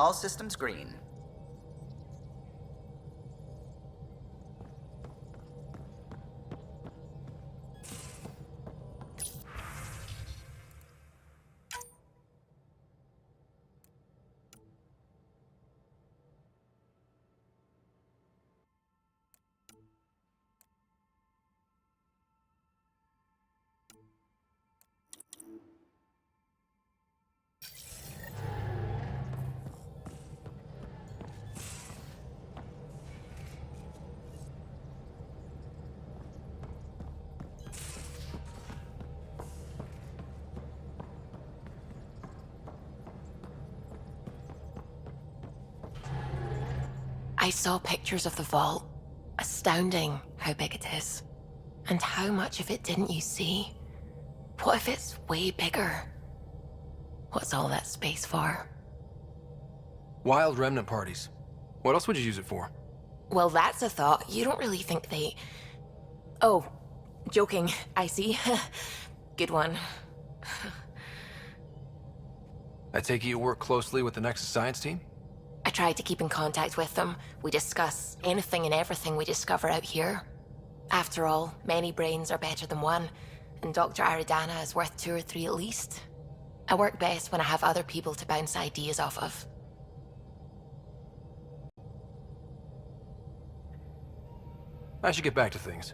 All systems green. I saw pictures of the vault. Astounding how big it is. And how much of it didn't you see? What if it's way bigger? What's all that space for? Wild remnant parties. What else would you use it for? Well, that's a thought. You don't really think they... Oh, joking, I see. Good one. I take it you work closely with the Nexus science team? I try to keep in contact with them. We discuss anything and everything we discover out here. After all, many brains are better than one, and Dr. Aridana is worth 2 or 3 at least. I work best when I have other people to bounce ideas off of. I should get back to things.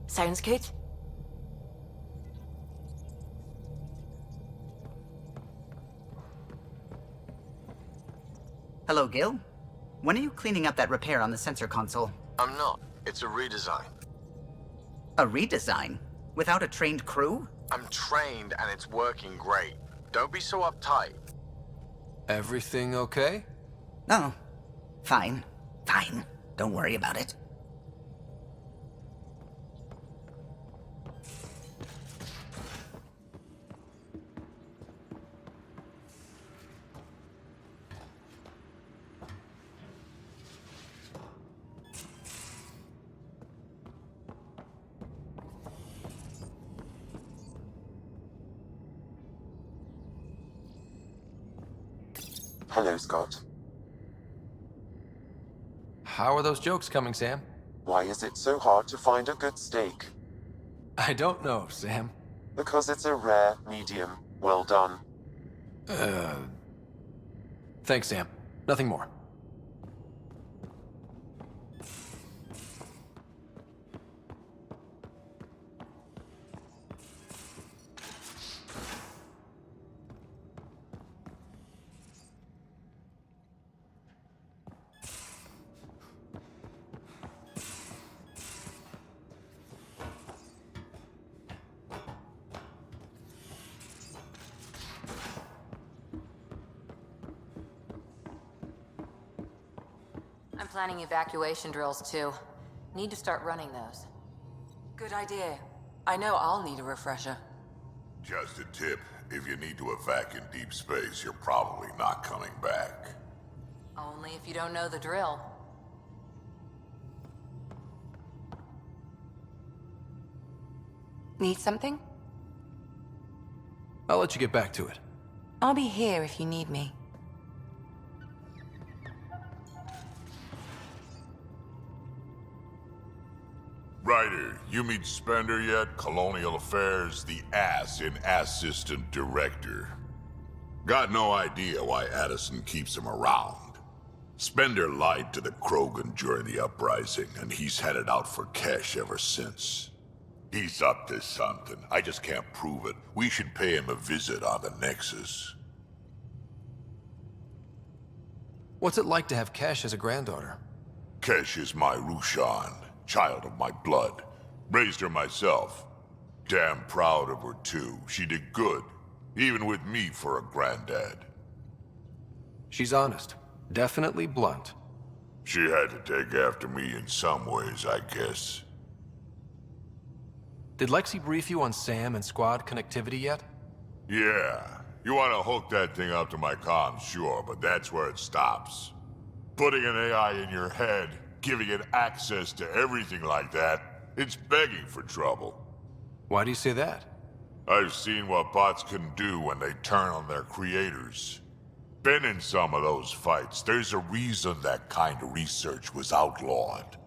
Sounds good. Hello, Gil. When are you cleaning up that repair on the sensor console? I'm not. It's a redesign. A redesign? Without a trained crew? I'm trained and it's working great. Don't be so uptight. Everything okay? Oh, fine. Fine. Don't worry about it. Hello, Scott. How are those jokes coming, Sam? Why is it so hard to find a good steak? I don't know, Sam. Because it's a rare, medium, well done. Thanks, Sam. Nothing more. I'm planning evacuation drills too. Need to start running those. Good idea. I know I'll need a refresher. Just a tip, if you need to evac in deep space, you're probably not coming back. Only if you don't know the drill. Need something? I'll let you get back to it. I'll be here if you need me. Ryder, you meet Spender yet? Colonial Affairs, the ass in Assistant Director. Got no idea why Addison keeps him around. Spender lied to the Krogan during the uprising, and he's headed out for cash ever since. He's up to something. I just can't prove it. We should pay him a visit on the Nexus. What's it like to have Kesh as a granddaughter? Kesh is my Rushan, child of my blood. Raised her myself. Damn proud of her too. She did good, even with me for a granddad. She's honest. Definitely blunt. She had to take after me in some ways, I guess. Did Lexi brief you on Sam and squad connectivity yet? Yeah. You want to hook that thing up to my comms, sure, but that's where it stops. Putting an AI in your head, giving it access to everything like that, it's begging for trouble. Why do you say that? I've seen what bots can do when they turn on their creators. Been in some of those fights. There's a reason that kind of research was outlawed.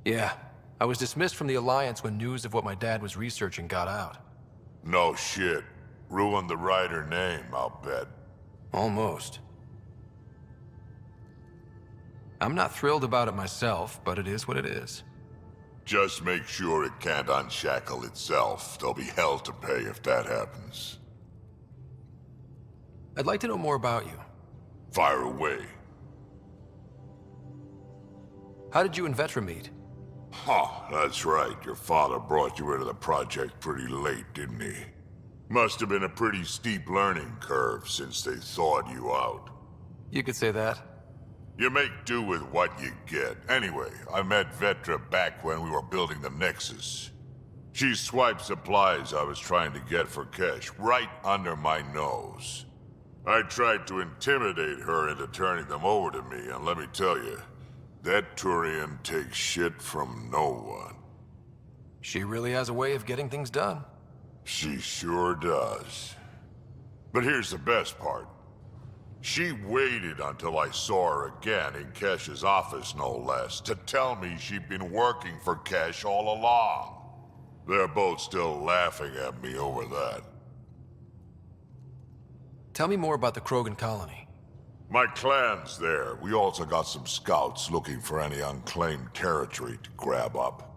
Yeah, I was dismissed from the Alliance when news of what my dad was researching got out. No shit. Ruined the Ryder name, I'll bet. Almost. I'm not thrilled about it myself, but it is what it is. Just make sure it can't unshackle itself. There'll be hell to pay if that happens. I'd like to know more about you. Fire away. How did you and Vetra meet? Huh, that's right. Your father brought you into the project pretty late, didn't he? Must have been a pretty steep learning curve since they thawed you out. You could say that. You make do with what you get. Anyway, I met Vetra back when we were building the Nexus. She swiped supplies I was trying to get for cash right under my nose. I tried to intimidate her into turning them over to me, and let me tell you, that Turian takes shit from no one. She really has a way of getting things done. She sure does. But here's the best part. She waited until I saw her again in Kesh's office, no less, to tell me she'd been working for Kesh all along. They're both still laughing at me over that. Tell me more about the Krogan colony. My clan's there. We also got some scouts looking for any unclaimed territory to grab up.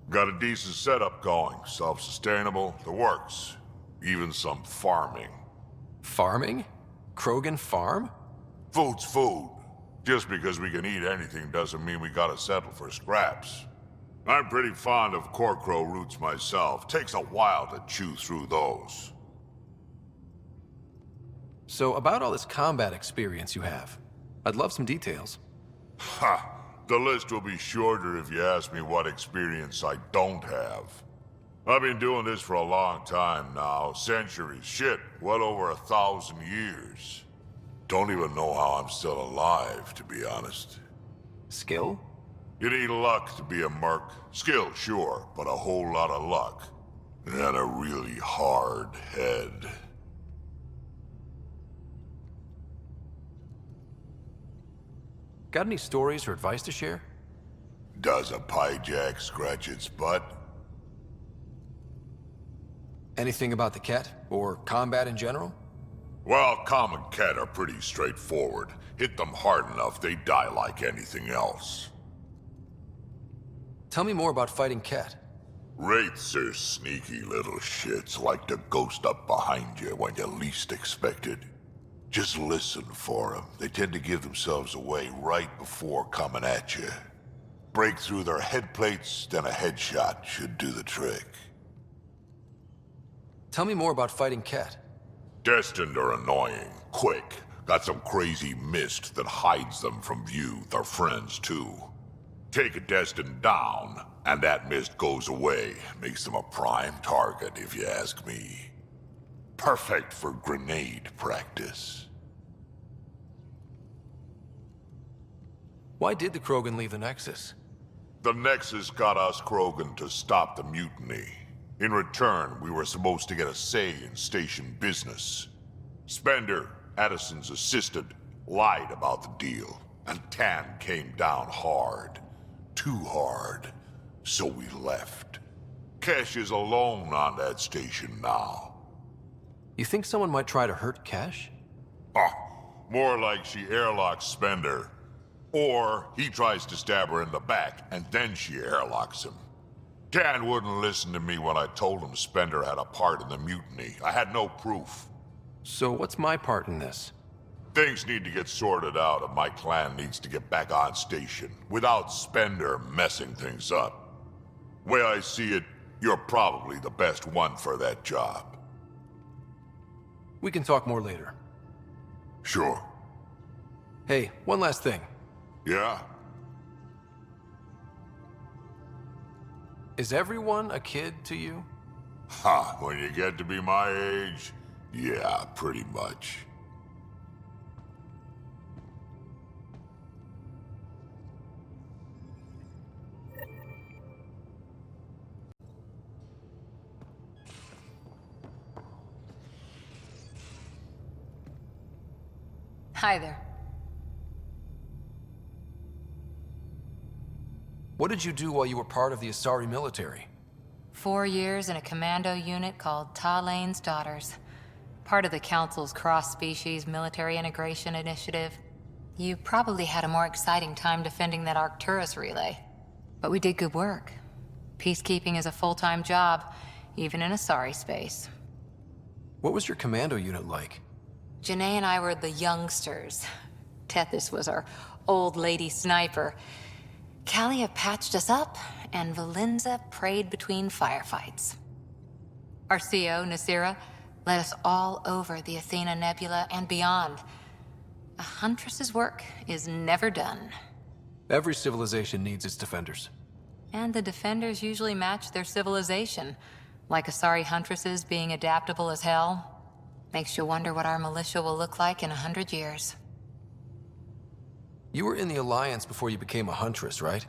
Got a decent setup going. Self-sustainable, the works. Even some farming. Farming? Krogan farm? Food's food. Just because we can eat anything doesn't mean we gotta settle for scraps. I'm pretty fond of Corcrow roots myself. Takes a while to chew through those. So, about all this combat experience you have, I'd love some details. Ha! The list will be shorter if you ask me what experience I don't have. I've been doing this for a long time now. Centuries. Shit, well over 1,000 years. Don't even know how I'm still alive, to be honest. Skill? You need luck to be a merc. Skill, sure, but a whole lot of luck. And a really hard head. Got any stories or advice to share? Does a pyjak scratch its butt? Anything about the Kett, or combat in general? Well, common Kett are pretty straightforward. Hit them hard enough, they die like anything else. Tell me more about fighting Kett. Wraiths are sneaky little shits, like to ghost up behind you when you least expect it. Just listen for them. They tend to give themselves away right before coming at you. Break through their head plates, then a headshot should do the trick. Tell me more about fighting Kett. Destined are annoying, quick. Got some crazy mist that hides them from view, their friends too. Take a Destined down, and that mist goes away. Makes them a prime target, if you ask me. Perfect for grenade practice. Why did the Krogan leave the Nexus? The Nexus got us Krogan to stop the mutiny. In return, we were supposed to get a say in station business. Spender, Addison's assistant, lied about the deal, and Tan came down hard. Too hard. So we left. Kesh is alone on that station now. You think someone might try to hurt Kesh? More like she airlocks Spender. Or he tries to stab her in the back, and then she airlocks him. Tan wouldn't listen to me when I told him Spender had a part in the mutiny. I had no proof. So what's my part in this? Things need to get sorted out, and my clan needs to get back on station, without Spender messing things up. Way I see it, you're probably the best one for that job. We can talk more later. Sure. Hey, one last thing. Yeah? Is everyone a kid to you? Ha, when you get to be my age, yeah, pretty much. Hi there. What did you do while you were part of the Asari military? 4 years in a commando unit called Talane's Daughters. Part of the Council's cross-species military integration initiative. You probably had a more exciting time defending that Arcturus relay. But we did good work. Peacekeeping is a full-time job, even in Asari space. What was your commando unit like? Janae and I were the youngsters. Tethys was our old lady sniper. Callia patched us up, and Valenza prayed between firefights. Our CO, Nasira, led us all over the Athena Nebula and beyond. A huntress's work is never done. Every civilization needs its defenders. And the defenders usually match their civilization, like Asari huntresses being adaptable as hell. Makes you wonder what our militia will look like in 100 years. You were in the Alliance before you became a huntress, right?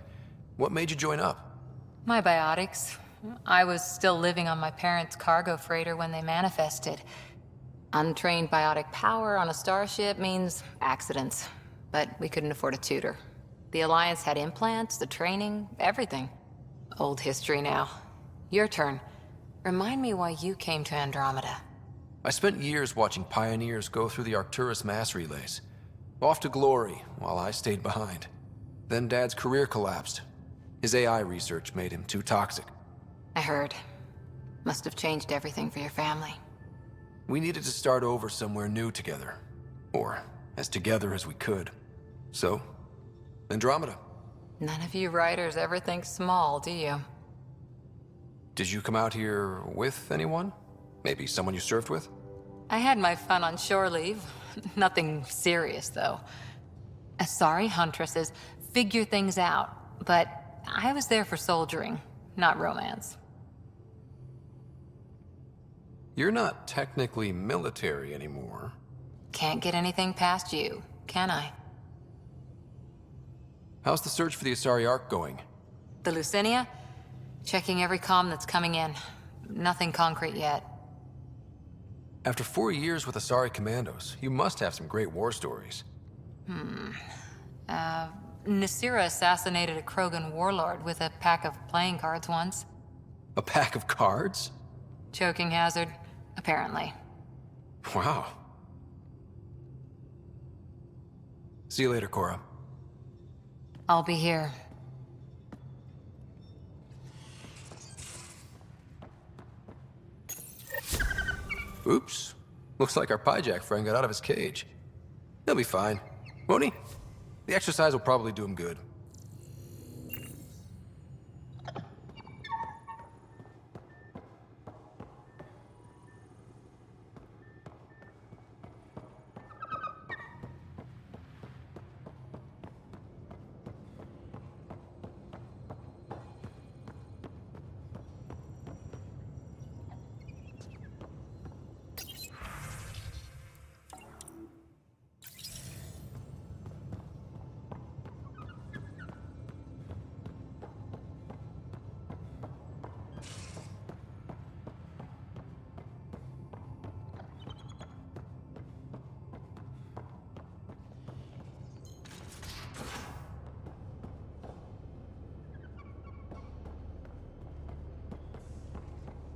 What made you join up? My biotics. I was still living on my parents' cargo freighter when they manifested. Untrained biotic power on a starship means accidents, but we couldn't afford a tutor. The Alliance had implants, the training, everything. Old history now. Your turn. Remind me why you came to Andromeda. I spent years watching pioneers go through the Arcturus mass relays. Off to glory, while I stayed behind. Then Dad's career collapsed. His AI research made him too toxic. I heard. Must have changed everything for your family. We needed to start over somewhere new together. Or as together as we could. So, Andromeda. None of you writers ever think small, do you? Did you come out here with anyone? Maybe someone you served with? I had my fun on shore leave. Nothing serious, though. Asari huntresses figure things out, but I was there for soldiering, not romance. You're not technically military anymore. Can't get anything past you, can I? How's the search for the Asari Ark going? The Lucinia? Checking every comm that's coming in. Nothing concrete yet. After 4 years with Asari commandos, you must have some great war stories. Nasira assassinated a Krogan warlord with a pack of playing cards once. A pack of cards? Choking hazard, apparently. Wow. See you later, Cora. I'll be here. Oops. Looks like our Pyjack friend got out of his cage. He'll be fine, won't he? The exercise will probably do him good.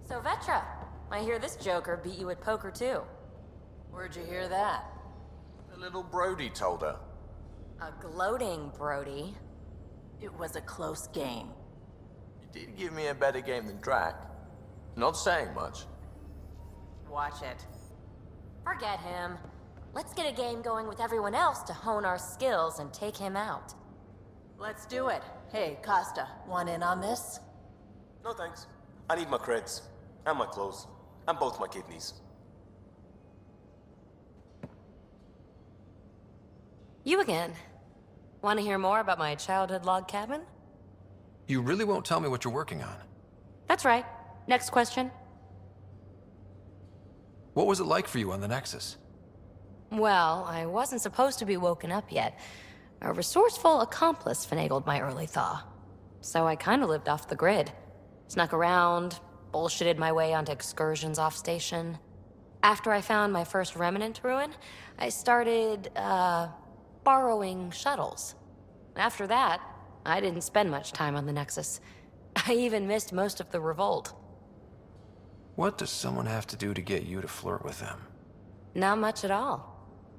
So Vetra, I hear this joker beat you at poker too. Where'd you hear that? The little Brody told her. A gloating Brody. It was a close game. You did give me a better game than Drac. Not saying much. Watch it. Forget him. Let's get a game going with everyone else to hone our skills and take him out. Let's do it. Hey, Costa, want in on this? No thanks. I need my creds. And my clothes. And both my kidneys. You again. Want to hear more about my childhood log cabin? You really won't tell me what you're working on. That's right. Next question. What was it like for you on the Nexus? Well, I wasn't supposed to be woken up yet. A resourceful accomplice finagled my early thaw. So I kinda lived off the grid. Snuck around, bullshitted my way onto excursions off station. After I found my first remnant ruin, I started, borrowing shuttles. After that, I didn't spend much time on the Nexus. I even missed most of the revolt. What does someone have to do to get you to flirt with them? Not much at all.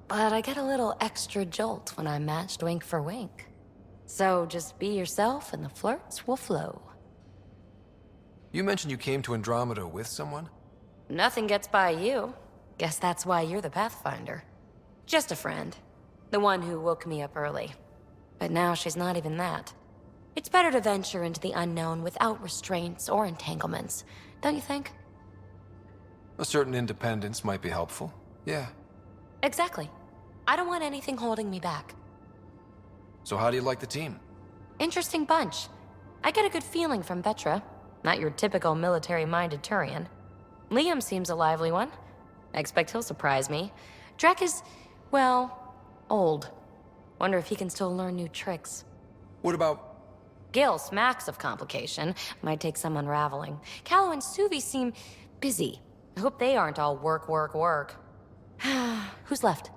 But I get a little extra jolt when I'm matched wink for wink. So just be yourself and the flirts will flow. You mentioned you came to Andromeda with someone? Nothing gets by you. Guess that's why you're the Pathfinder. Just a friend. The one who woke me up early. But now she's not even that. It's better to venture into the unknown without restraints or entanglements, don't you think? A certain independence might be helpful. Yeah. Exactly. I don't want anything holding me back. So how do you like the team? Interesting bunch. I get a good feeling from Vetra. Not your typical military-minded Turian. Liam seems a lively one. I expect he'll surprise me. Drek is, well, old. Wonder if he can still learn new tricks. What about... Gil smacks of complication. Might take some unraveling. Callow and Suvi seem busy. I hope they aren't all work, work, work. Who's left?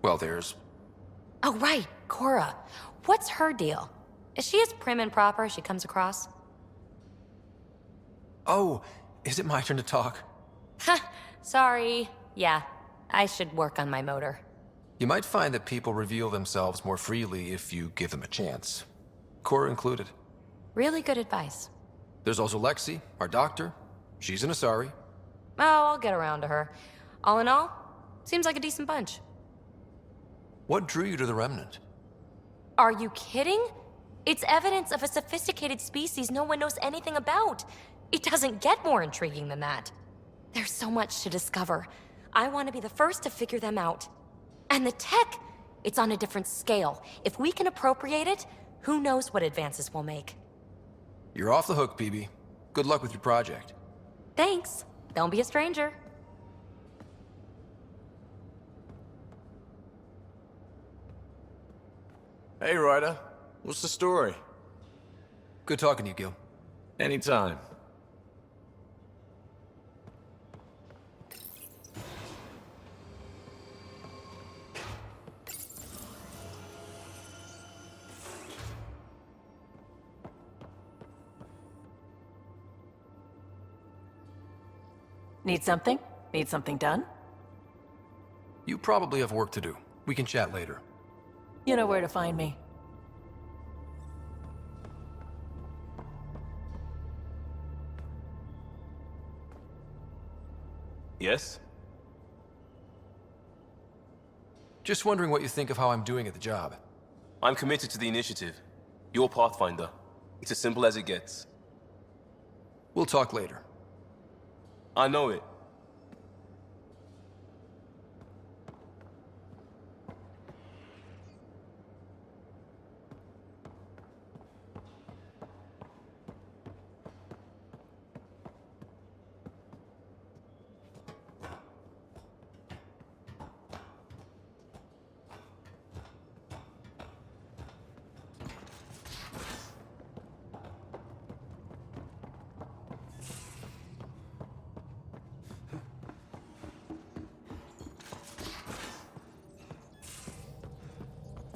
Well, there's... Oh, right, Cora. What's her deal? Is she as prim and proper as she comes across? Oh, is it my turn to talk? Ha, sorry. Yeah, I should work on my motor. You might find that people reveal themselves more freely if you give them a chance. Cora included. Really good advice. There's also Lexi, our doctor. She's an Asari. Oh, I'll get around to her. All in all, seems like a decent bunch. What drew you to the Remnant? Are you kidding? It's evidence of a sophisticated species no one knows anything about. It doesn't get more intriguing than that. There's so much to discover. I want to be the first to figure them out. And the tech, it's on a different scale. If we can appropriate it, who knows what advances we'll make. You're off the hook, PB. Good luck with your project. Thanks. Don't be a stranger. Hey, Ryder. What's the story? Good talking to you, Gil. Anytime. Need something? Need something done? You probably have work to do. We can chat later. You know where to find me. Yes? Just wondering what you think of how I'm doing at the job. I'm committed to the initiative. You're Pathfinder. It's as simple as it gets. We'll talk later. I know it.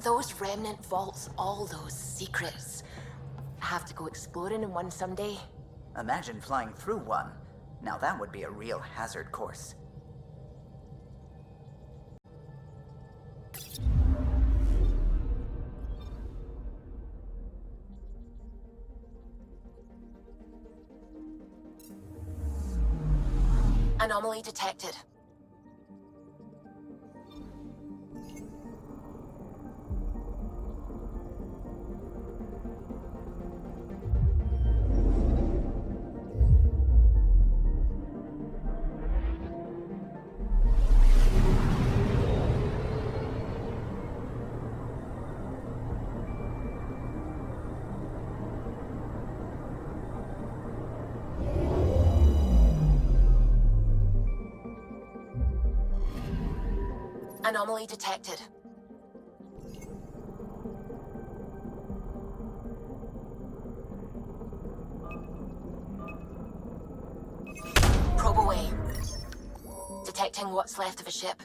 Those remnant vaults, all those secrets. I have to go exploring in one someday. Imagine flying through one. Now that would be a real hazard course. Anomaly detected. Anomaly detected. Probe away. Detected Detecting what's left of a ship.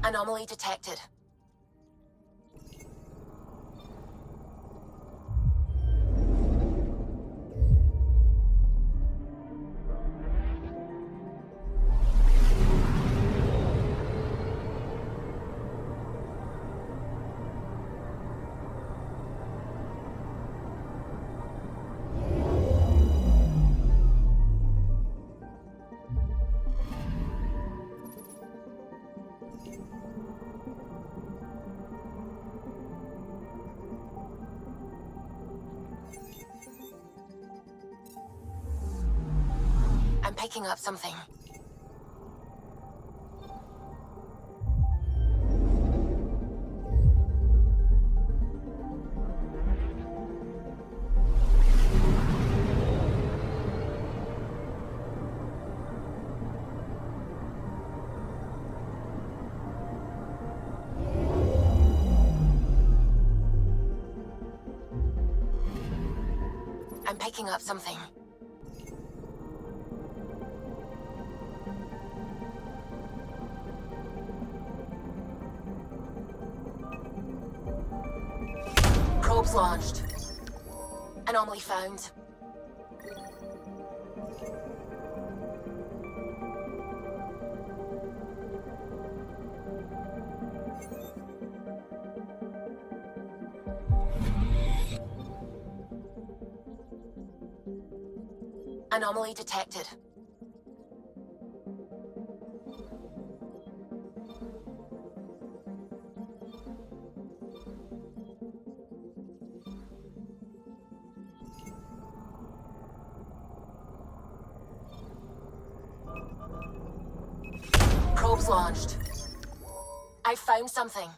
Anomaly detected. I'm picking up something. I'm picking up something. Probes launched. Anomaly found. Anomaly detected. Probes launched. I found something.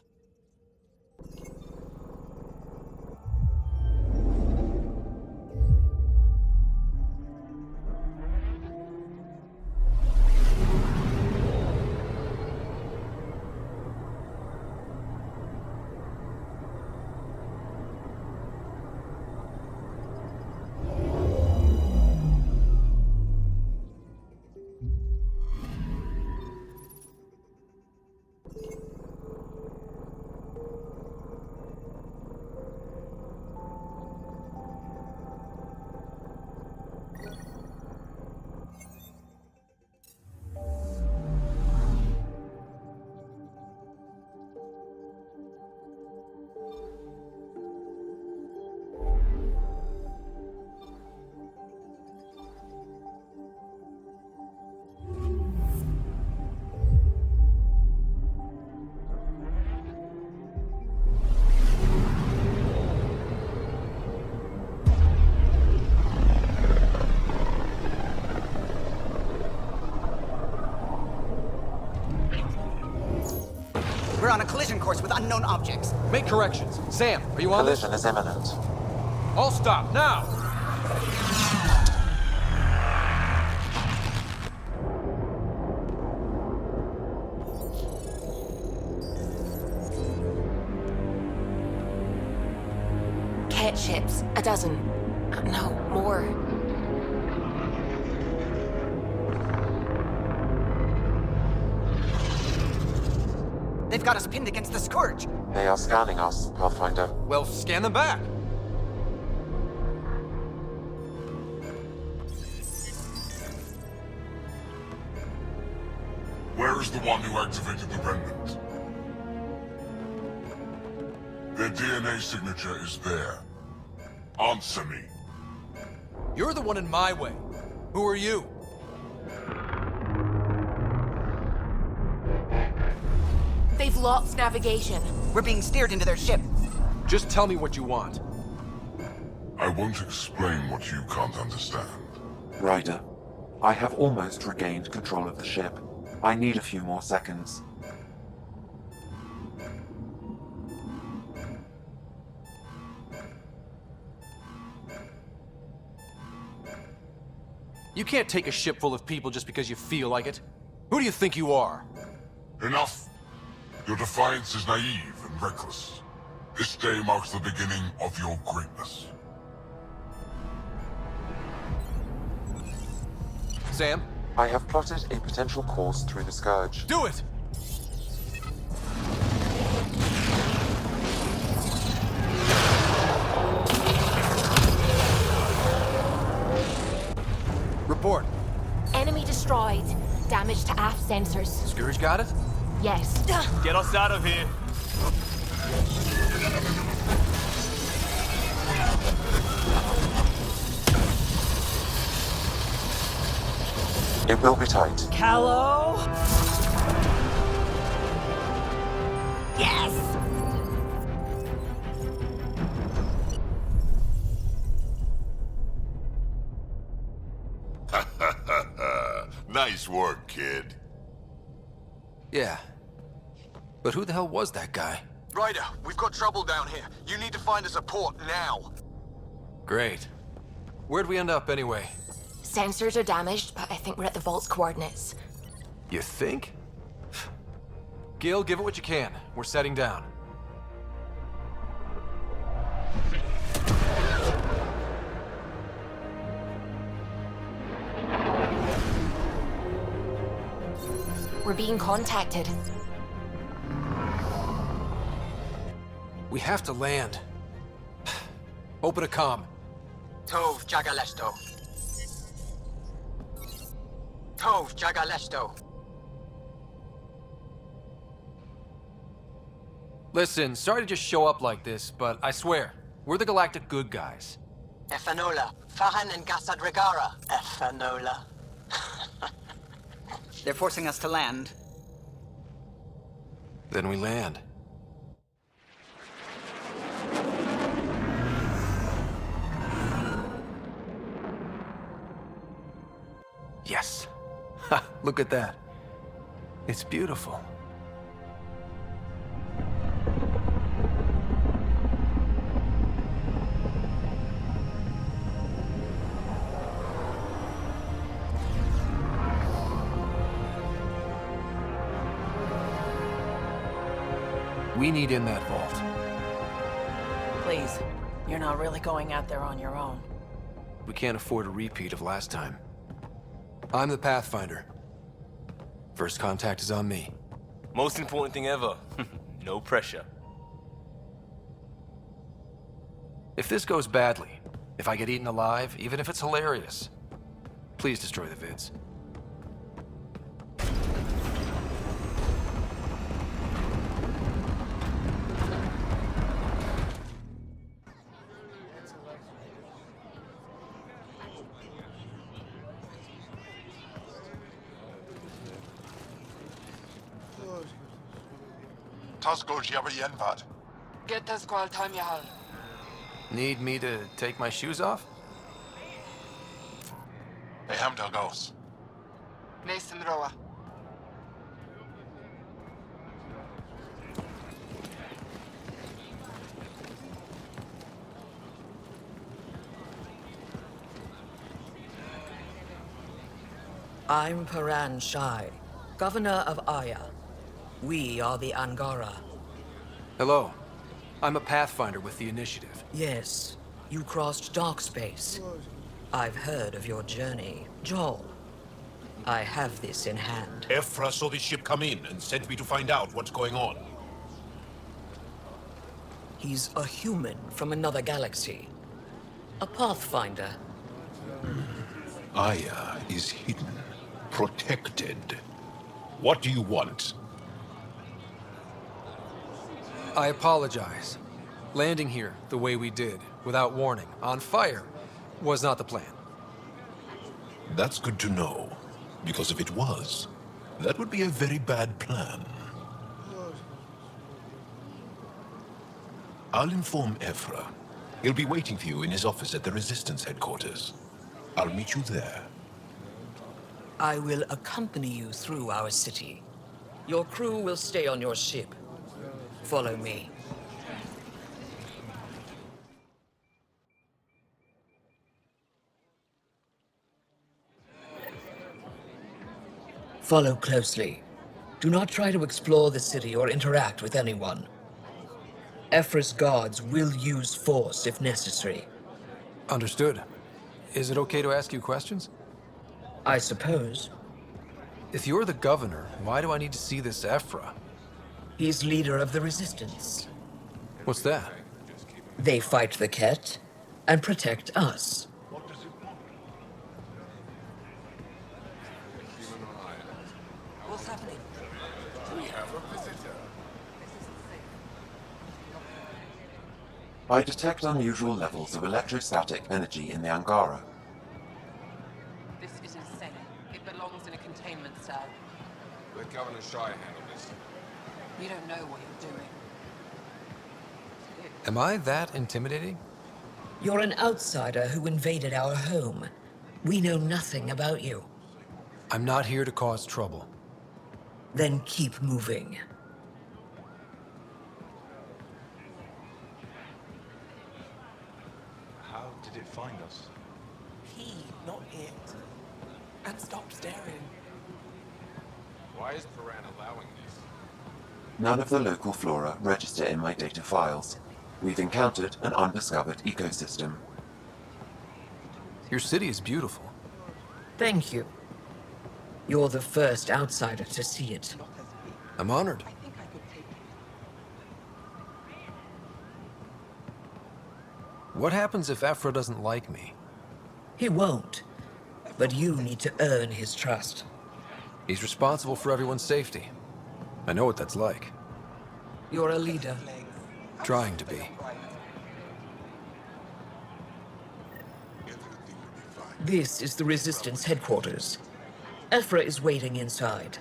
We're on a collision course with unknown objects. Make corrections. Sam, are you on this? Collision is imminent. All stop, now! Ketts ships. A dozen. No, more. They've got us pinned against the Scourge. They are scanning us, Pathfinder. Well, scan them back. Where is the one who activated the remnant? Their DNA signature is there. Answer me. You're the one in my way. Who are you? We've lost navigation. We're being steered into their ship. Just tell me what you want. I won't explain what you can't understand. Ryder, I have almost regained control of the ship. I need a few more seconds. You can't take a ship full of people just because you feel like it. Who do you think you are? Enough! Your defiance is naive and reckless. This day marks the beginning of your greatness. Sam? I have plotted a potential course through the Scourge. Do it! Report. Enemy destroyed. Damage to aft sensors. Scourge got it? Yes. Get us out of here. It will be tight. Callow? Yes! Nice work, kid. Yeah. But who the hell was that guy? Ryder, we've got trouble down here. You need to find us a port now. Great. Where'd we end up anyway? Sensors are damaged, but I think we're at the vault's coordinates. You think? Gil, give it what you can. We're setting down. We're being contacted. We have to land. Open a comm. Tov Jagalesto. Tov Jagalesto. Listen, sorry to just show up like this, but I swear, we're the galactic good guys. Efanola. Fahan and Gasadregara. Efanola. They're forcing us to land. Then we land. Yes. Ha, look at that. It's beautiful. We need in that vault. Please, you're not really going out there on your own. We can't afford a repeat of last time. I'm the Pathfinder. First contact is on me. Most important thing ever. No pressure. If this goes badly, if I get eaten alive, even if it's hilarious, please destroy the vids. Get the squall time, Jaal. Need me to take my shoes off? Mason Roa. I'm Paran Shai, Governor of Aya. We are the Angara. Hello. I'm a Pathfinder with the Initiative. Yes, you crossed dark space. I've heard of your journey, Jaal. I have this in hand. Ephra saw the ship come in and sent me to find out what's going on. He's a human from another galaxy. A Pathfinder. Aya is hidden, protected. What do you want? I apologize. Landing here the way we did, without warning, on fire, was not the plan. That's good to know. Because if it was, that would be a very bad plan. I'll inform Ephra. He'll be waiting for you in his office at the Resistance headquarters. I'll meet you there. I will accompany you through our city. Your crew will stay on your ship. Follow me. Follow closely. Do not try to explore the city or interact with anyone. Ephra's guards will use force if necessary. Understood. Is it okay to ask you questions? I suppose. If you're the governor, why do I need to see this Ephra? He's leader of the Resistance. What's that? They fight the Ketts and protect us. What's happening? We have a visitor. I detect unusual levels of electrostatic energy in the Angara. This is insane. It belongs in a containment cell. Let Governor Shire handle this. You don't know what you're doing. Am I that intimidating? You're an outsider who invaded our home. We know nothing about you. I'm not here to cause trouble. Then keep moving. How did it find us? He, not it. And stop staring. Why is Paran allowing this? None of the local flora register in my data files. We've encountered an undiscovered ecosystem. Your city is beautiful. Thank you. You're the first outsider to see it. I'm honored. What happens if Ephra doesn't like me? He won't. But you need to earn his trust. He's responsible for everyone's safety. I know what that's like. You're a leader. Trying to be. This is the Resistance headquarters. Ephra is waiting inside.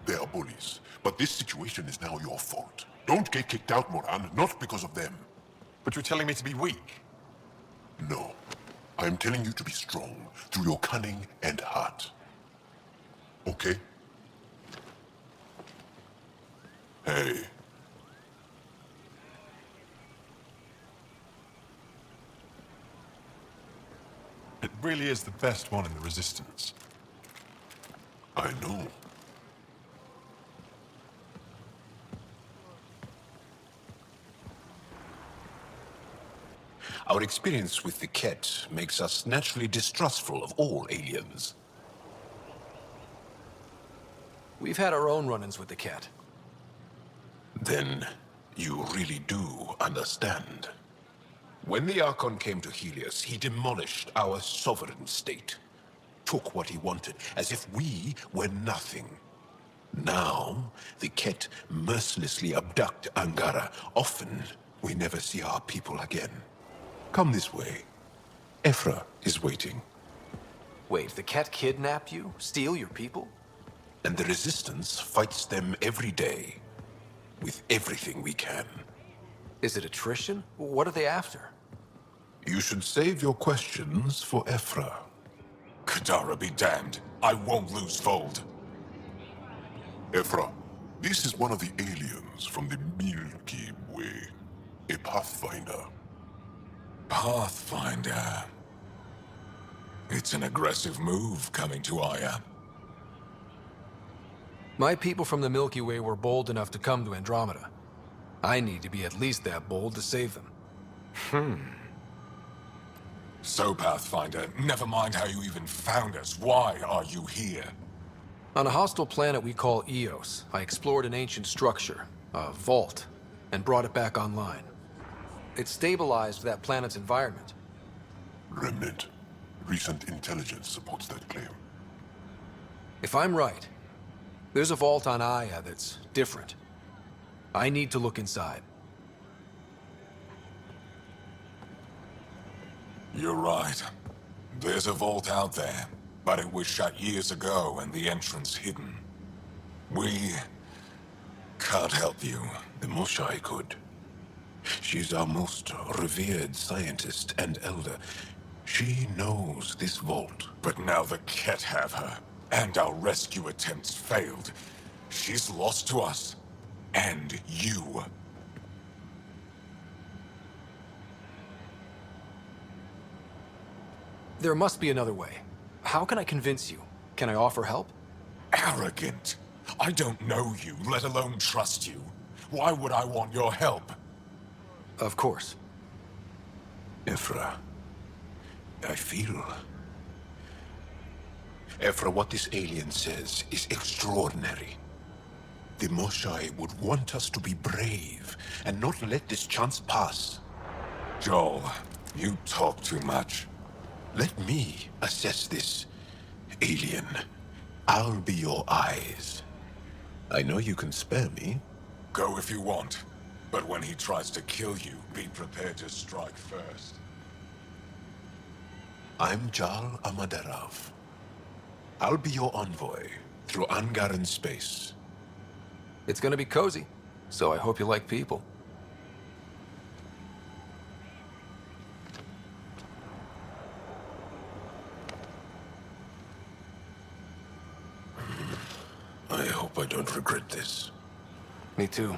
They are bullies, but this situation is now your fault. Don't get kicked out, Moran, not because of them. But you're telling me to be weak? No. I am telling you to be strong through your cunning and heart. Okay? Hey. It really is the best one in the Resistance. I know. Our experience with the Ketts makes us naturally distrustful of all aliens. We've had our own run-ins with the Kett. Then you really do understand. When the Archon came to Helios, he demolished our sovereign state. Took what he wanted, as if we were nothing. Now, the Kett mercilessly abduct Angara. Often, we never see our people again. Come this way. Ephra is waiting. Wait, the Kett kidnap you? Steal your people? And the Resistance fights them every day. With everything we can. Is it attrition? What are they after? You should save your questions for Ephra. Kadara be damned. I won't lose fold. Ephra, this is one of the aliens from the Milky Way. A Pathfinder. Pathfinder. It's an aggressive move coming to Aya. My people from the Milky Way were bold enough to come to Andromeda. I need to be at least that bold to save them. So, Pathfinder, never mind how you even found us. Why are you here? On a hostile planet we call Eos, I explored an ancient structure, a vault, and brought it back online. It stabilized that planet's environment. Remnant. Recent intelligence supports that claim. If I'm right, there's a vault on Aya that's different. I need to look inside. You're right. There's a vault out there. but it was shut years ago and the entrance hidden. We can't help you. The Moshai could. She's our most revered scientist and elder. She knows this vault. But now the Kett have her, and our rescue attempts failed. She's lost to us, and you. There must be another way. How can I convince you? Can I offer help? Arrogant. I don't know you, let alone trust you. Why would I want your help? Of course. Ephra, Ephra, what this alien says is extraordinary. The Moshai would want us to be brave and not let this chance pass. Jaal, you talk too much. Let me assess this, alien. I'll be your eyes. I know you can spare me. Go if you want. But when he tries to kill you, be prepared to strike first. I'm Jaal Amaderov. I'll be your envoy through Angaran space. It's gonna be cozy, so I hope you like people. I hope I don't regret this. Me too.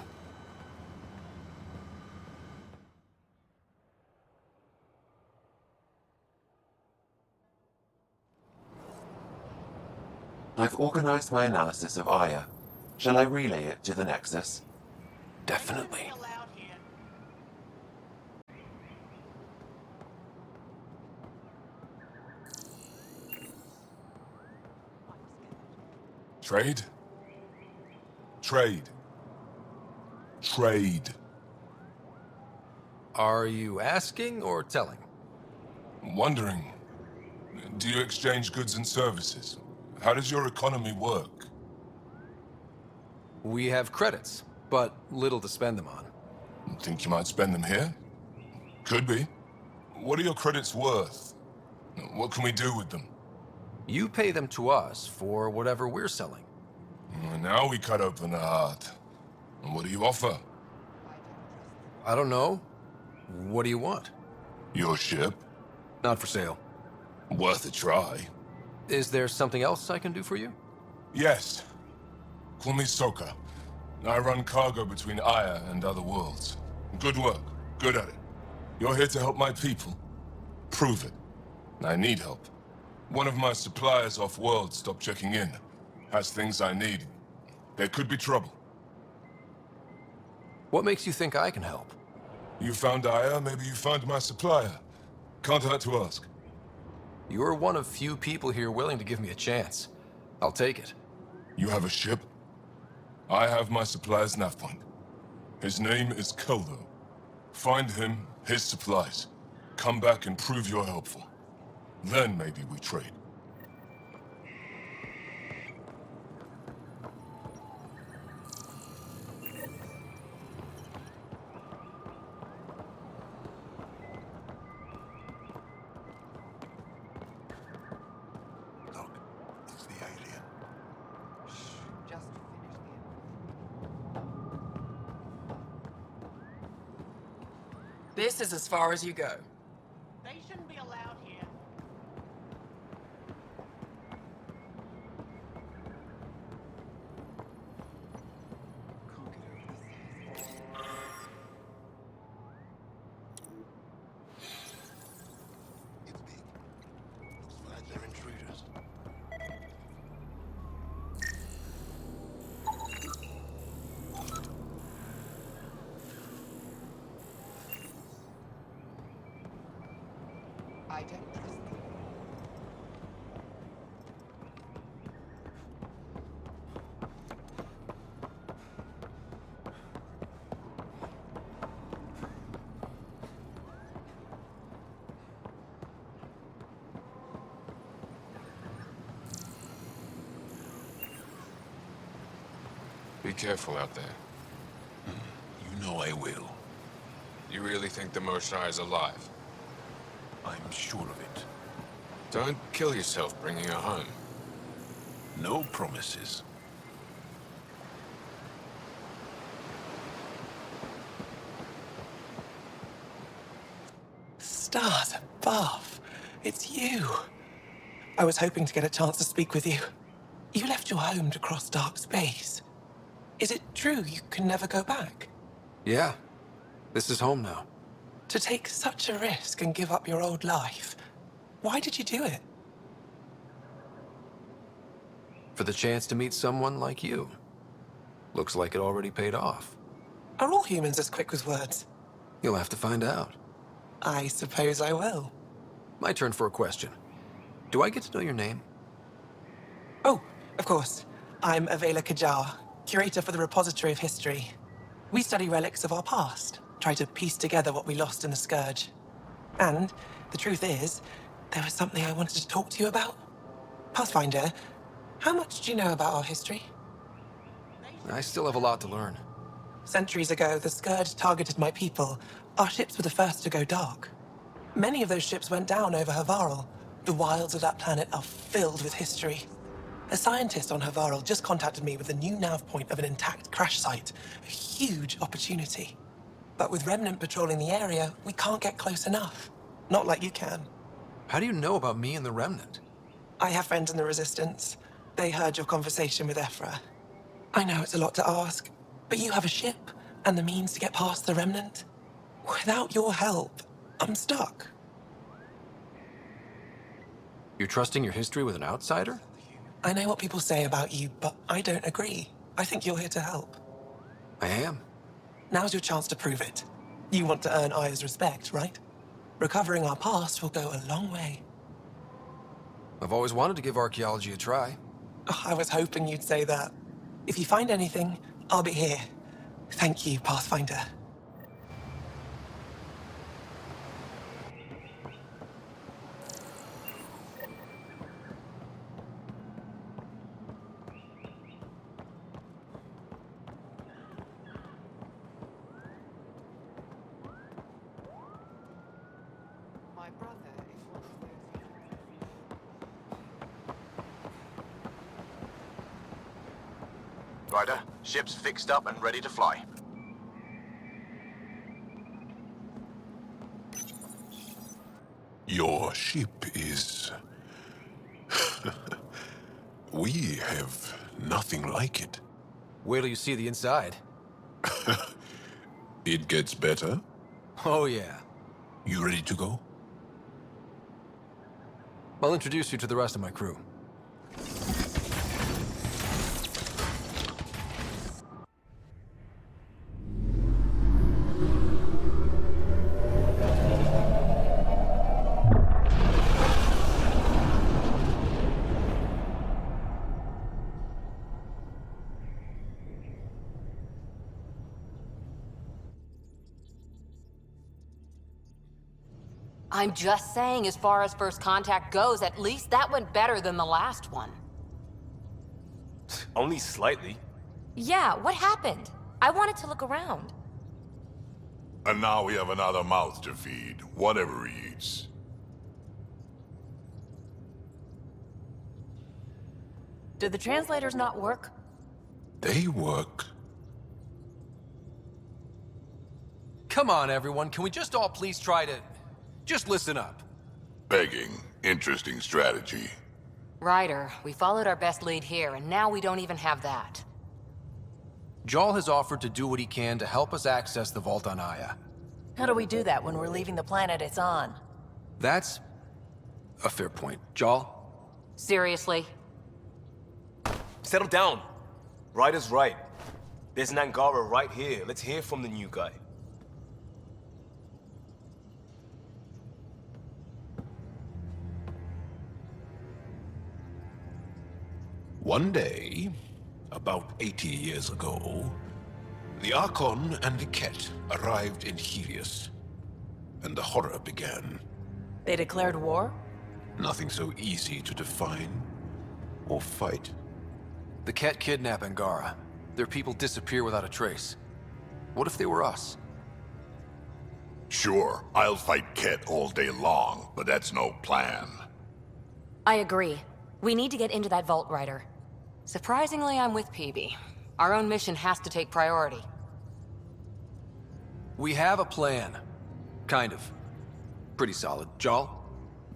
I've organized my analysis of Aya. Shall I relay it to the Nexus? Definitely. Trade? Trade. Trade. Are you asking or telling? Wondering, do you exchange goods and services? How does your economy work? We have credits, but little to spend them on. Think you might spend them here? Could be. What are your credits worth? What can we do with them? You pay them to us for whatever we're selling. Now we cut open the heart. What do you offer? I don't know. What do you want? Your ship? Not for sale. Worth a try. Is there something else I can do for you? Yes. Call me Soka. I run cargo between Aya and other worlds. Good work. Good at it. You're here to help my people. Prove it. I need help. One of my suppliers off-world stopped checking in. Has things I need. There could be trouble. What makes you think I can help? You found Aya, maybe you found my supplier. Can't hurt to ask. You're one of few people here willing to give me a chance. I'll take it. You have a ship? I have my supplier's nav point. His name is Keldo. Find him, his supplies. Come back and prove you're helpful. Then maybe we trade. This is as far as you go. They shouldn't be allowed here. I don't trust them. Be careful out there. You know I will. You really think the Moshai is alive? I'm sure of it. Don't kill yourself bringing her home. No promises. Stars above. It's you. I was hoping to get a chance to speak with you. You left your home to cross dark space. Is it true you can never go back? Yeah. This is home now. To take such a risk and give up your old life, why did you do it? For the chance to meet someone like you. Looks like it already paid off. Are all humans as quick with words? You'll have to find out. I suppose I will. My turn for a question. Do I get to know your name? Oh, of course. I'm Avela Kajar, curator for the Repository of History. We study relics of our past, try to piece together what we lost in the Scourge. And the truth is, there was something I wanted to talk to you about. Pathfinder, how much do you know about our history? I still have a lot to learn. Centuries ago, the Scourge targeted my people. Our ships were the first to go dark. Many of those ships went down over Havarl. The wilds of that planet are filled with history. A scientist on Havarl just contacted me with a new nav point of an intact crash site. A huge opportunity. But with Remnant patrolling the area, we can't get close enough. Not like you can. How do you know about me and the Remnant? I have friends in the Resistance. They heard your conversation with Ephra. I know it's a lot to ask, but you have a ship and the means to get past the Remnant. Without your help, I'm stuck. You're trusting your history with an outsider? I know what people say about you, but I don't agree. I think you're here to help. I am. Now's your chance to prove it. You want to earn Aya's respect, right? Recovering our past will go a long way. I've always wanted to give archaeology a try. Oh, I was hoping you'd say that. If you find anything, I'll be here. Thank you, Pathfinder. Ryder, ship's fixed up and ready to fly. Your ship is... We have nothing like it. Wait till you see the inside. It gets better? Oh, yeah. You ready to go? I'll introduce you to the rest of my crew. I'm just saying, as far as first contact goes, at least that went better than the last one. Only slightly. Yeah, what happened? I wanted to look around. And now we have another mouth to feed, whatever he eats. Did the translators not work? They work. Come on, everyone. Can we just all please try to... just listen up? Begging. Interesting strategy. Ryder, we followed our best lead here, and now we don't even have that. Jaal has offered to do what he can to help us access the vault on Aya. How do we do that when we're leaving the planet it's on? That's a fair point. Jaal? Seriously? Settle down. Ryder's right. There's an Angara right here. Let's hear from the new guy. One day, about 80 years ago, the Archon and the Ketts arrived in Helios, and the horror began. They declared war? Nothing so easy to define or fight. The Kett kidnap Angara. Their people disappear without a trace. What if they were us? Sure, I'll fight Kett all day long, but that's no plan. I agree. We need to get into that vault, Ryder. Surprisingly, I'm with PB. Our own mission has to take priority. We have a plan. Kind of. Pretty solid. Jaal?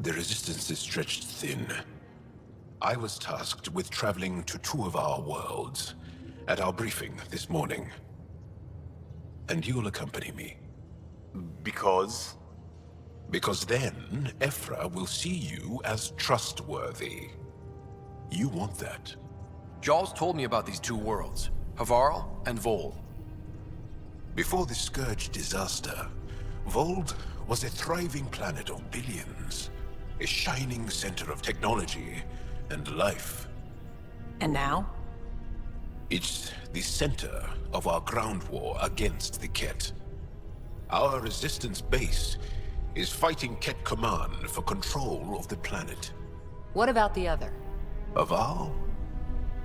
The resistance is stretched thin. I was tasked with traveling to 2 of our worlds at our briefing this morning. And you'll accompany me. Because? Because then, Ephra will see you as trustworthy. You want that. Jaal's told me about these 2 worlds, Havarl and Vold. Before the Scourge disaster, Vold was a thriving planet of billions, a shining center of technology and life. And now? It's the center of our ground war against the Kett. Our resistance base is fighting Kett Command for control of the planet. What about the other? Havarl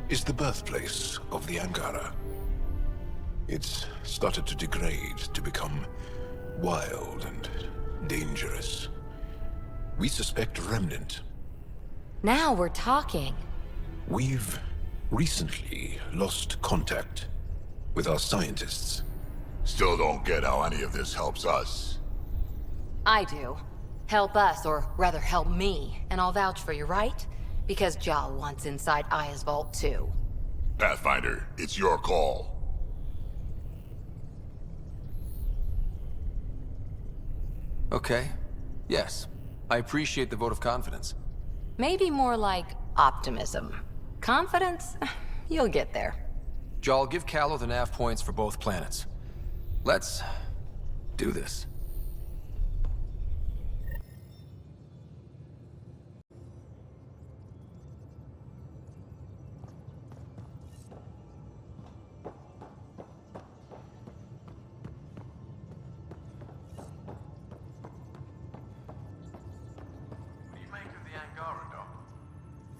is the birthplace of the Angara. It's started to degrade, to become wild and dangerous. We suspect a remnant. Now we're talking. We've recently lost contact with our scientists. Still don't get how any of this helps us. I do. Help us, or rather help me, and I'll vouch for you, right? Because Jaal wants inside Aya's vault too. Pathfinder, it's your call. Okay. Yes. I appreciate the vote of confidence. Maybe more like optimism. Confidence? You'll get there. Jaal, give Callow the nav points for both planets. Let's do this.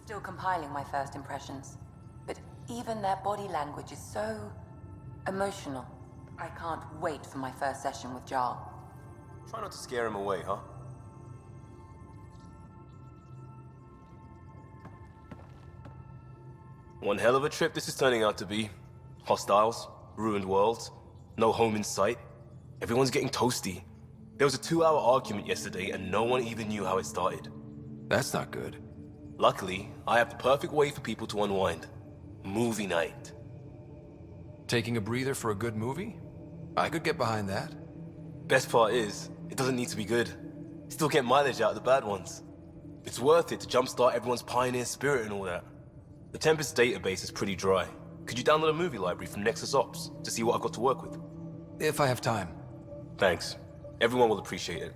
Still compiling my first impressions. But even their body language is so emotional. I can't wait for my first session with Jaal. Try not to scare him away, huh? One hell of a trip this is turning out to be. Hostiles, ruined worlds, no home in sight. Everyone's getting toasty. There was a 2-hour argument yesterday and no one even knew how it started. That's not good. Luckily, I have the perfect way for people to unwind. Movie night. Taking a breather for a good movie? I could get behind that. Best part is, it doesn't need to be good. Still get mileage out of the bad ones. It's worth it to jumpstart everyone's pioneer spirit and all that. The Tempest database is pretty dry. Could you download a movie library from Nexus Ops to see what I've got to work with? If I have time. Thanks. Everyone will appreciate it.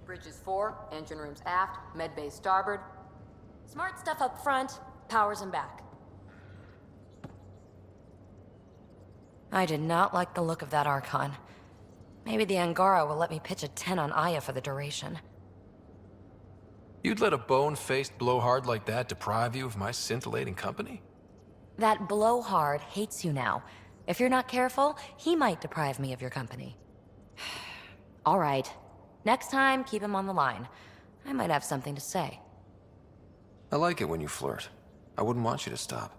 Bridges 4, engine rooms aft, med bay starboard. Smart stuff up front, powers them back. I did not like the look of that Archon. Maybe the Angara will let me pitch a 10 on Aya for the duration. You'd let a bone-faced blowhard like that deprive you of my scintillating company? That blowhard hates you now. If you're not careful, he might deprive me of your company. All right. Next time, keep him on the line. I might have something to say. I like it when you flirt. I wouldn't want you to stop.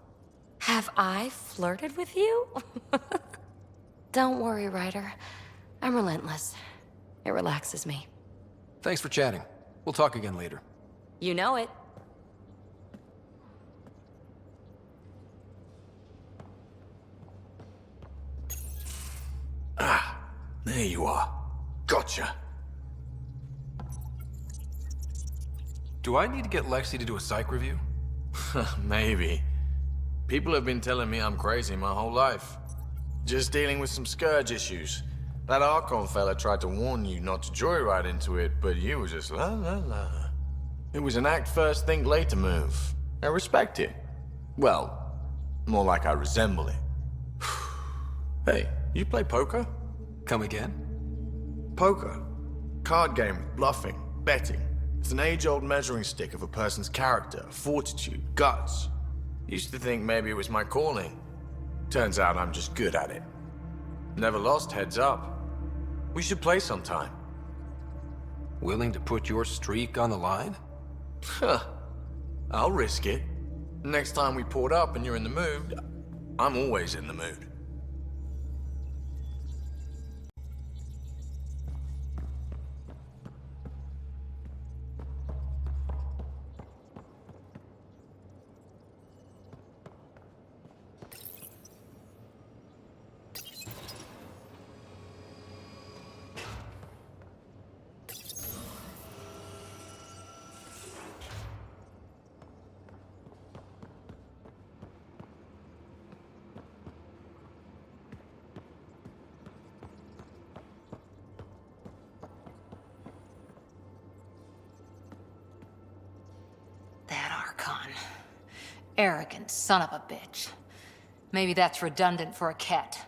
Have I flirted with you? Don't worry, Ryder. I'm relentless. It relaxes me. Thanks for chatting. We'll talk again later. You know it. Ah, there you are. Gotcha. Do I need to get Lexi to do a psych review? Maybe. People have been telling me I'm crazy my whole life. Just dealing with some scourge issues. That Arconte fella tried to warn you not to joyride into it, but you were just la la la. It was an act first, think later move. I respect it. Well, more like I resemble it. Hey, you play poker? Come again? Poker. Card game with bluffing, betting. It's an age-old measuring stick of a person's character, fortitude, guts. Used to think maybe it was my calling. Turns out I'm just good at it. Never lost, heads up. We should play sometime. Willing to put your streak on the line? Huh. I'll risk it. Next time we port up and you're in the mood, I'm always in the mood. Arrogant son of a bitch. Maybe that's redundant for a cat.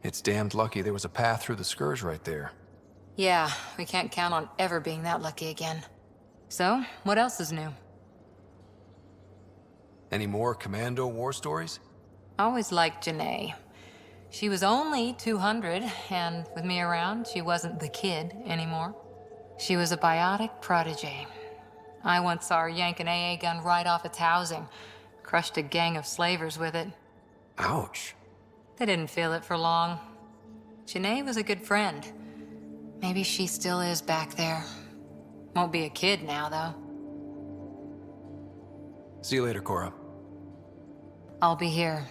It's damned lucky there was a path through the Scourge right there. Yeah, we can't count on ever being that lucky again. So, what else is new? Any more Commando war stories? Always liked Janae. She was only 200, and with me around, she wasn't the kid anymore. She was a biotic protege. I once saw her yank an AA gun right off its housing. Crushed a gang of slavers with it. Ouch. They didn't feel it for long. Janae was a good friend. Maybe she still is back there. Won't be a kid now, though. See you later, Cora. I'll be here.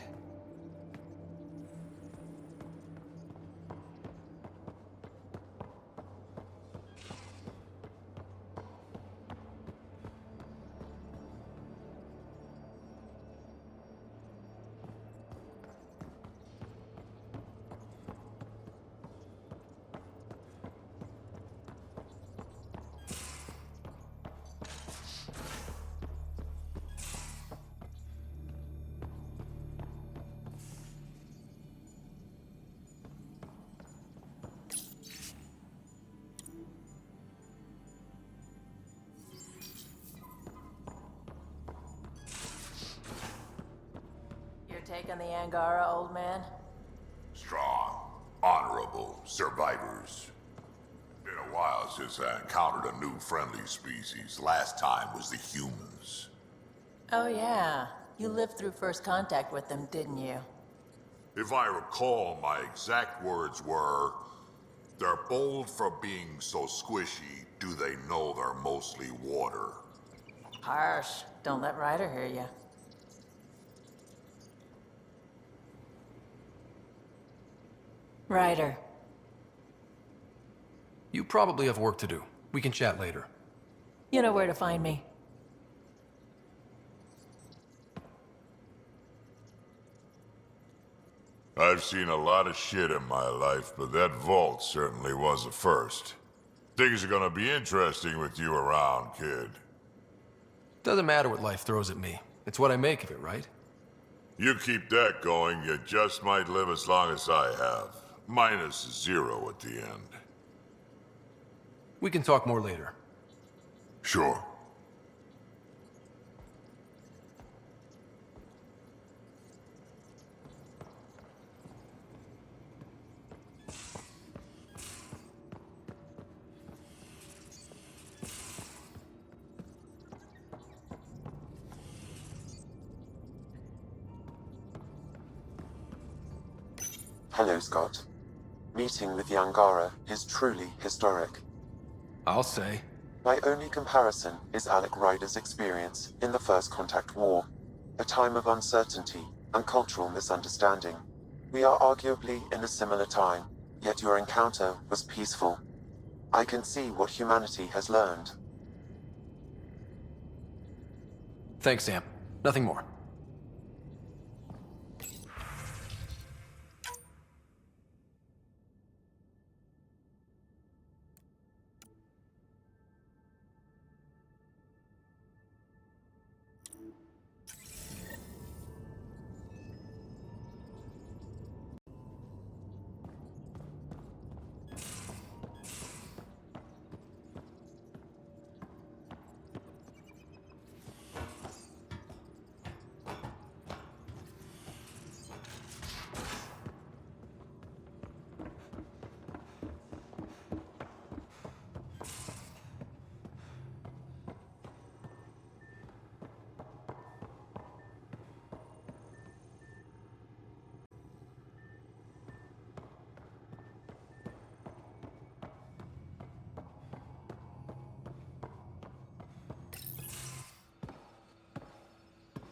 Take on the Angara, old man? Strong, honorable survivors. Been a while since I encountered a new friendly species. Last time was the humans. Oh yeah, you lived through first contact with them, didn't you? If I recall, my exact words were, "They're bold for being so squishy, do they know they're mostly water?" Harsh. Don't let Ryder hear you. Ryder. You probably have work to do. We can chat later. You know where to find me. I've seen a lot of shit in my life, but that vault certainly was a first. Things are gonna be interesting with you around, kid. Doesn't matter what life throws at me. It's what I make of it, right? You keep that going, you just might live as long as I have. Minus 0 at the end. We can talk more later. Sure. Hello, Scott. Meeting with the Angara is truly historic. I'll say. My only comparison is Alec Ryder's experience in the First Contact War, a time of uncertainty and cultural misunderstanding. We are arguably in a similar time, yet your encounter was peaceful. I can see what humanity has learned. Thanks, Sam. Nothing more.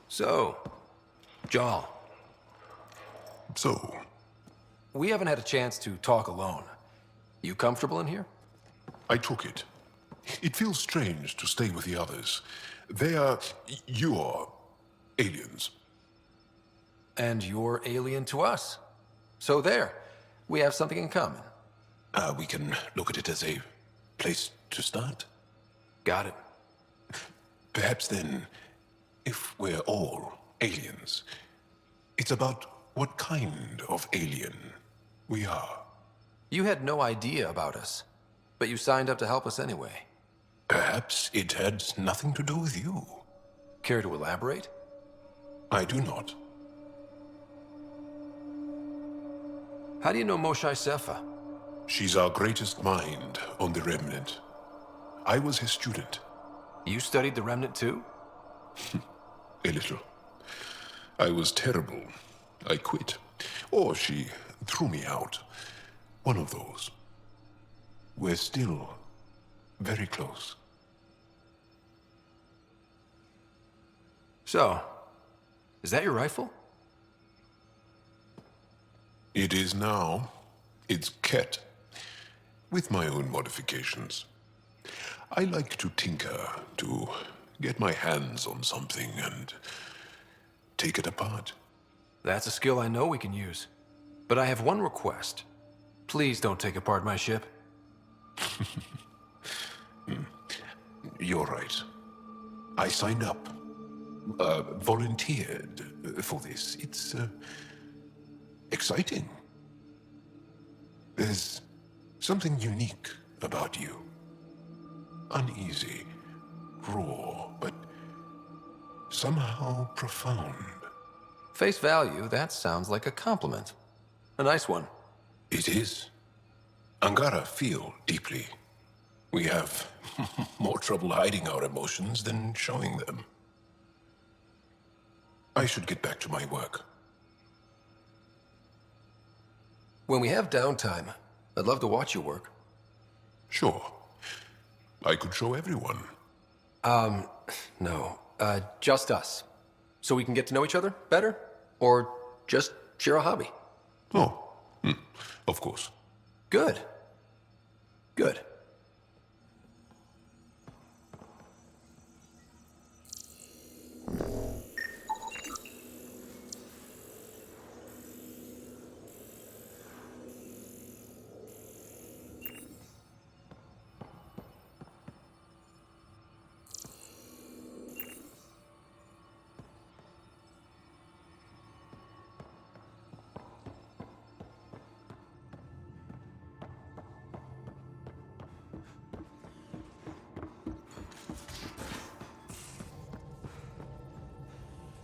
So, Jaal. So? We haven't had a chance to talk alone. You comfortable in here? I took it. It feels strange to stay with the others. They are... you're... aliens. And you're alien to us. So there. We have something in common. We can look at it as a place to start. Got it. Perhaps then, if we're all aliens, it's about what kind of alien we are. You had no idea about us, but you signed up to help us anyway. Perhaps it had nothing to do with you. Care to elaborate? I do not. How do you know Moshae Sefa? She's our greatest mind on the Remnant. I was his student. You studied the Remnant too? A little. I was terrible. I quit. Or she threw me out. One of those. We're still very close. So, is that your rifle? It is now. It's Ketts, with my own modifications. I like to tinker, to get my hands on something and take it apart. That's a skill I know we can use. But I have one request. Please don't take apart my ship. You're right. I signed up. Volunteered for this. It's exciting. There's something unique about you. Uneasy, raw, but somehow profound. Face value, that sounds like a compliment. A nice one. It is. Angara feel deeply. We have more trouble hiding our emotions than showing them. I should get back to my work. When we have downtime, I'd love to watch you work. Sure. I could show everyone. No. Just us. So we can get to know each other better? Or just share a hobby? Oh, of course. Good. Good.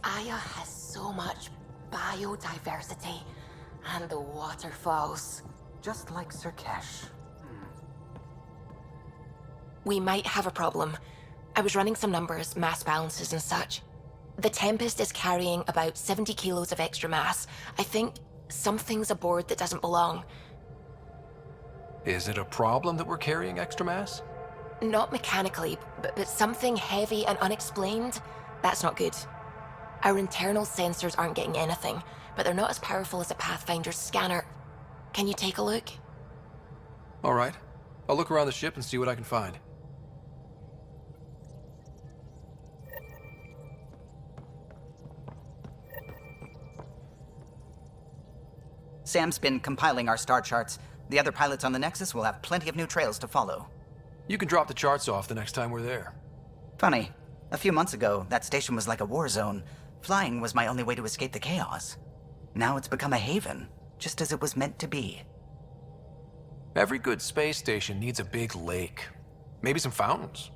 Aya has so much biodiversity, and the waterfalls. Just like Sirkesh. We might have a problem. I was running some numbers, mass balances and such. The Tempest is carrying about 70 kilos of extra mass. I think something's aboard that doesn't belong. Is it a problem that we're carrying extra mass? Not mechanically, but something heavy and unexplained. That's not good. Our internal sensors aren't getting anything. but they're not as powerful as a Pathfinder's scanner. Can you take a look? All right. I'll look around the ship and see what I can find. Sam's been compiling our star charts. The other pilots on the Nexus will have plenty of new trails to follow. You can drop the charts off the next time we're there. Funny. A few months ago, that station was like a war zone. Flying was my only way to escape the chaos. Now it's become a haven, just as it was meant to be. Every good space station needs a big lake. Maybe some fountains.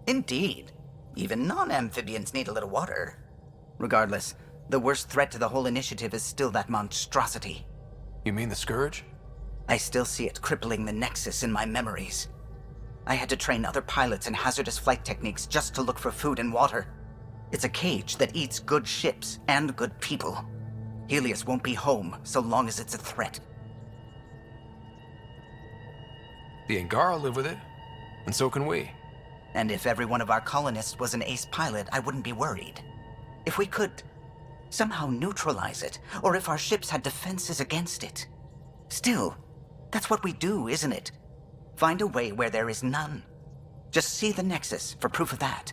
Indeed. Even non-amphibians need a little water. Regardless, the worst threat to the whole initiative is still that monstrosity. You mean the Scourge? I still see it crippling the Nexus in my memories. I had to train other pilots in hazardous flight techniques just to look for food and water. It's a cage that eats good ships and good people. Helios won't be home so long as it's a threat. The Angara live with it, and so can we. And if every one of our colonists was an ace pilot, I wouldn't be worried. If we could somehow neutralize it, or if our ships had defenses against it. Still, that's what we do, isn't it? Find a way where there is none. Just see the Nexus for proof of that.